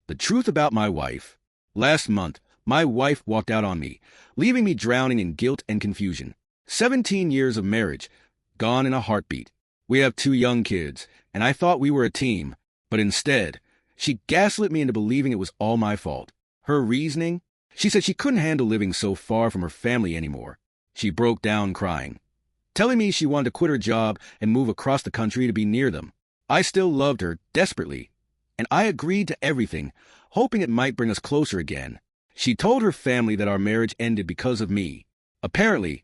The truth about my wife. Last month, my wife walked out on me, leaving me drowning in guilt and confusion. 17 years of marriage, gone in a heartbeat. We have 2 young kids, and I thought we were a team, but instead, she gaslit me into believing it was all my fault. Her reasoning? She said she couldn't handle living so far from her family anymore. She broke down crying, telling me she wanted to quit her job and move across the country to be near them. I still loved her desperately, and I agreed to everything, hoping it might bring us closer again. She told her family that our marriage ended because of me. Apparently,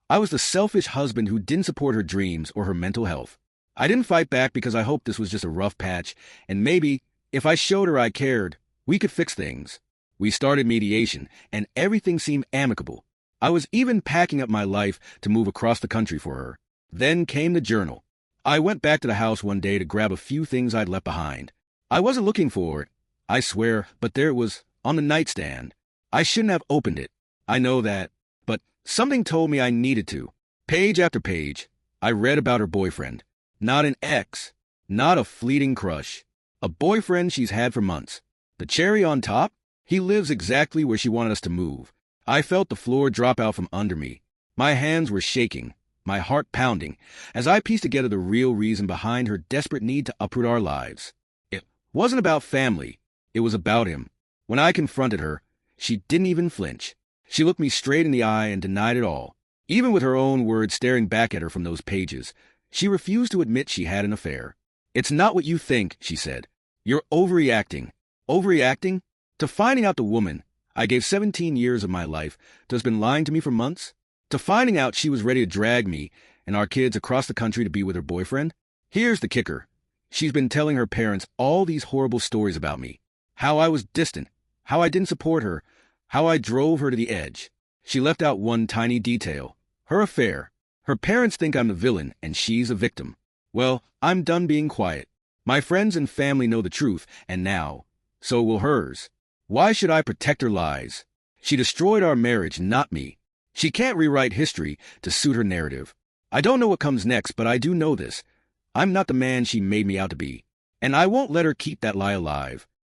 I was the selfish husband who didn't support her dreams or her mental health. I didn't fight back because I hoped this was just a rough patch, and maybe, if I showed her I cared, we could fix things. We started mediation, and everything seemed amicable. I was even packing up my life to move across the country for her. Then came the journal. I went back to the house one day to grab a few things I'd left behind. I wasn't looking for it, I swear, but there it was, on the nightstand. I shouldn't have opened it. I know that, but something told me I needed to. Page after page, I read about her boyfriend. Not an ex, not a fleeting crush. A boyfriend she's had for months. The cherry on top? He lives exactly where she wanted us to move. I felt the floor drop out from under me. My hands were shaking, my heart pounding, as I pieced together the real reason behind her desperate need to uproot our lives. It wasn't about family. It was about him. When I confronted her, she didn't even flinch. She looked me straight in the eye and denied it all. Even with her own words staring back at her from those pages, she refused to admit she had an affair. "It's not what you think," she said. "You're overreacting." Overreacting? To finding out the woman I gave 17 years of my life to has been lying to me for months? To finding out she was ready to drag me and our kids across the country to be with her boyfriend? Here's the kicker. She's been telling her parents all these horrible stories about me. How I was distant, how I didn't support her, how I drove her to the edge. She left out one tiny detail. Her affair. Her parents think I'm the villain and she's a victim. Well, I'm done being quiet. My friends and family know the truth, and now, so will hers. Why should I protect her lies? She destroyed our marriage, not me. She can't rewrite history to suit her narrative. I don't know what comes next, but I do know this. I'm not the man she made me out to be. And I won't let her keep that lie alive.